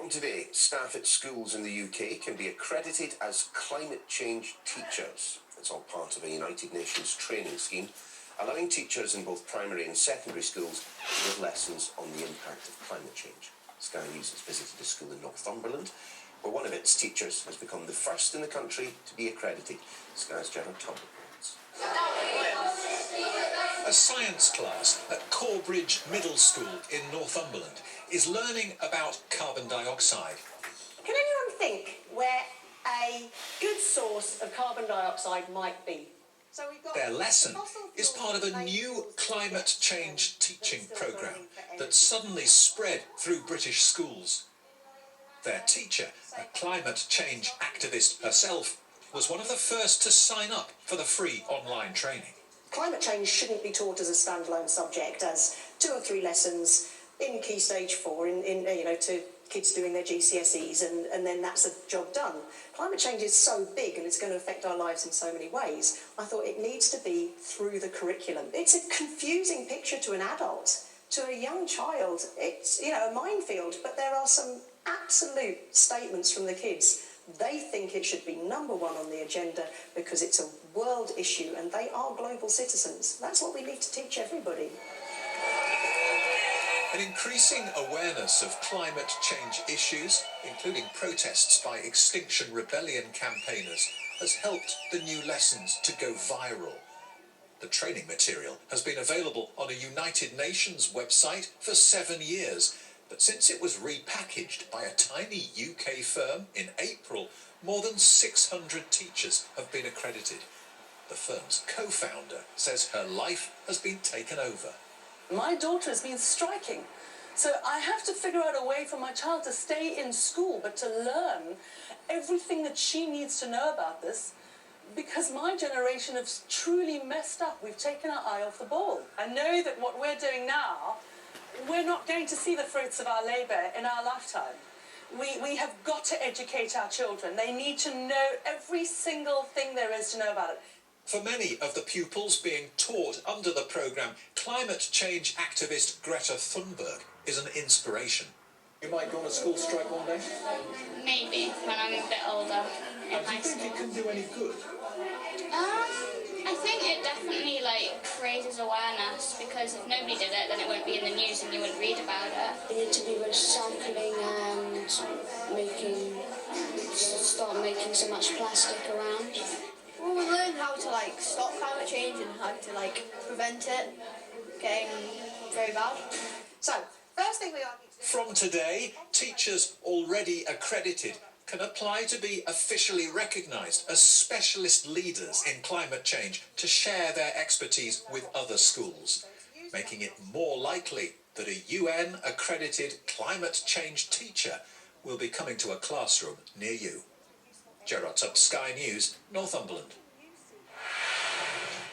From today, staff at schools in the UK can be accredited as climate change teachers. It's all part of a United Nations training scheme, allowing teachers in both primary and secondary schools to give lessons on the impact of climate change. Sky News has visited a school in Northumberland, where one of its teachers has become the first in the country to be accredited. Sky's Gerard Tom reports. A science class at Corbridge Middle School in Northumberland is learning about carbon dioxide. Can anyone think where a good source of carbon dioxide might be? So we've got their lesson is part of a new climate change teaching programme that suddenly spread through British schools. Their teacher, a climate change activist herself, was one of the first to sign up for the free online training. Climate change shouldn't be taught as a standalone subject, as 2 or 3 lessons in Key Stage 4, to kids doing their GCSEs, and then that's a job done. Climate change is so big and it's going to affect our lives in so many ways. I thought it needs to be through the curriculum. It's a confusing picture to an adult. To a young child, it's, a minefield, but there are some absolute statements from the kids. They think it should be #1 on the agenda because it's a world issue and they are global citizens. That's what we need to teach everybody. An increasing awareness of climate change issues, including protests by Extinction Rebellion campaigners, has helped the new lessons to go viral. The training material has been available on a United Nations website for 7 years, but since it was repackaged by a tiny UK firm in April, more than 600 teachers have been accredited. The firm's co-founder says her life has been taken over. My daughter has been striking, so I have to figure out a way for my child to stay in school, but to learn everything that she needs to know about this, because my generation has truly messed up. We've taken our eye off the ball. I know that what we're doing now, we're not going to see the fruits of our labour in our lifetime. We have got to educate our children. They need to know every single thing there is to know about it. For many of the pupils being taught under the programme, climate change activist Greta Thunberg is an inspiration. You might go on a school strike one day? Maybe, when I'm a bit older. Do you think it can do any good? I think it definitely raises awareness, because if nobody did it, then it wouldn't be in the news and you wouldn't read about it. We need to be recycling and start making so much plastic around. Well, we learn how to stop climate change and how to prevent it getting very bad. So, first thing we are... From today, teachers already accredited can apply to be officially recognised as specialist leaders in climate change to share their expertise with other schools, making it more likely that a UN-accredited climate change teacher will be coming to a classroom near you. Gerard Tubb, Sky News, Northumberland.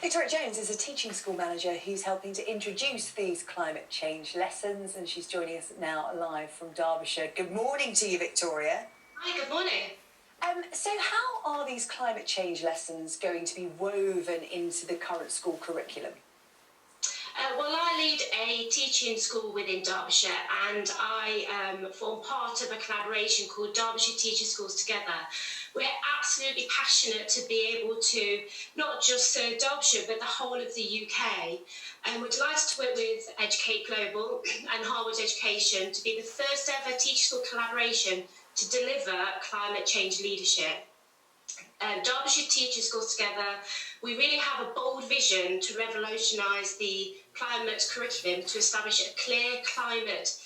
Victoria Jones is a teaching school manager who's helping to introduce these climate change lessons, and she's joining us now live from Derbyshire. Good morning to you, Victoria. Hi, good morning. So how are these climate change lessons going to be woven into the current school curriculum? Well, I lead a teaching school within Derbyshire, and I form part of a collaboration called Derbyshire Teacher Schools Together. We're absolutely passionate to be able to not just serve Derbyshire, but the whole of the UK. And we're delighted to work with eduCCate Global and Harwood Education to be the first ever teacher school collaboration to deliver climate change leadership. Derbyshire Teacher Schools Together, we really have a bold vision to revolutionise the climate curriculum to establish a clear climate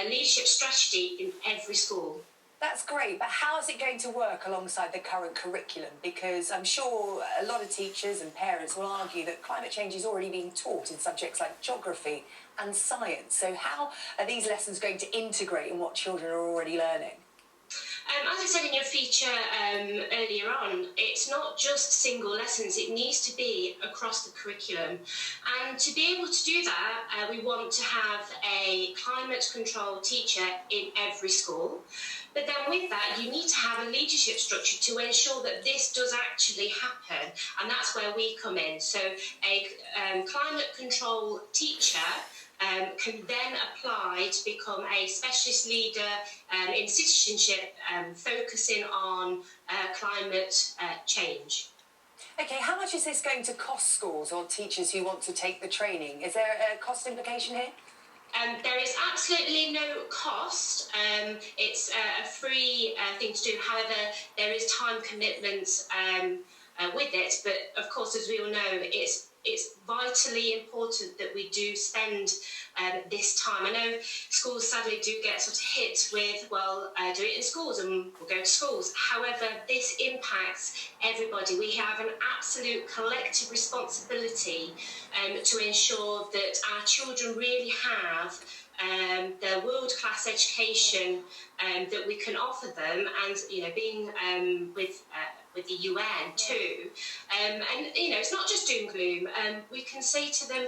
leadership strategy in every school. That's great, but how is it going to work alongside the current curriculum? Because I'm sure a lot of teachers and parents will argue that climate change is already being taught in subjects like geography and science. So how are these lessons going to integrate in what children are already learning? As I said in your feature earlier on, it's not just single lessons, it needs to be across the curriculum. And to be able to do that, we want to have a climate control teacher in every school. But then with that, you need to have a leadership structure to ensure that this does actually happen. And that's where we come in. So a climate control teacher can then apply to become a specialist leader in citizenship, focusing on climate change. Okay, how much is this going to cost schools or teachers who want to take the training? Is there a cost implication here? There is absolutely no cost. It's a free thing to do. However, there is time commitments with it. But of course, as we all know, it's vitally important that we do spend this time. I know schools sadly do get sort of hit with, well, do it in schools and we'll go to schools. However, this impacts everybody. We have an absolute collective responsibility to ensure that our children really have the world-class education that we can offer them, and being with the UN too, and it's not just doom gloom. We can say to them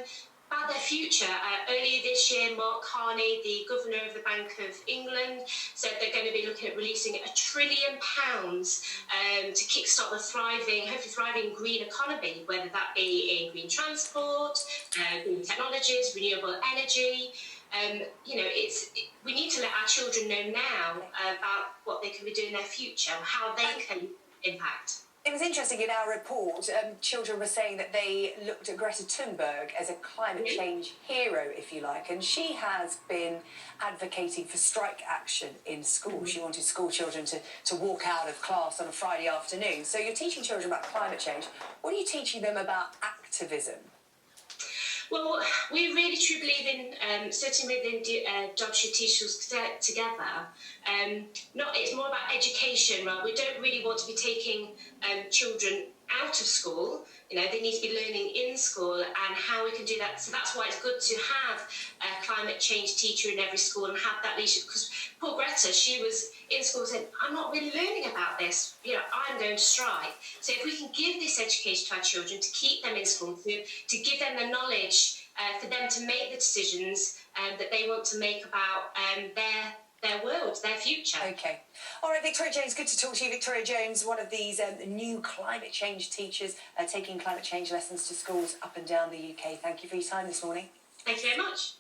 about their future. Earlier this year, Mark Carney, the Governor of the Bank of England, said they're going to be looking at releasing £1 trillion to kickstart the hopefully thriving green economy, whether that be in green transport, green technologies, renewable energy. We need to let our children know now about what they can be doing in their future, how they can impact. It was interesting in our report, children were saying that they looked at Greta Thunberg as a climate change hero, if you like, and she has been advocating for strike action in school. She wanted school children to walk out of class on a Friday afternoon. So you're teaching children about climate change. What are you teaching them about activism? Well, we really truly believe in, certainly within Derbyshire Teachers Together, it's more about education, right? We don't really want to be taking children out of school. They need to be learning in school, and how we can do that. So that's why it's good to have a climate change teacher in every school and have that leadership. Because poor Greta, she was in school saying, I'm not really learning about this. I'm going to strike. So if we can give this education to our children, to keep them in school, to give them the knowledge for them to make the decisions that they want to make about their world, their future. Okay. All right, Victoria Jones, good to talk to you. Victoria Jones, one of these new climate change teachers taking climate change lessons to schools up and down the UK. Thank you for your time this morning. Thank you very much.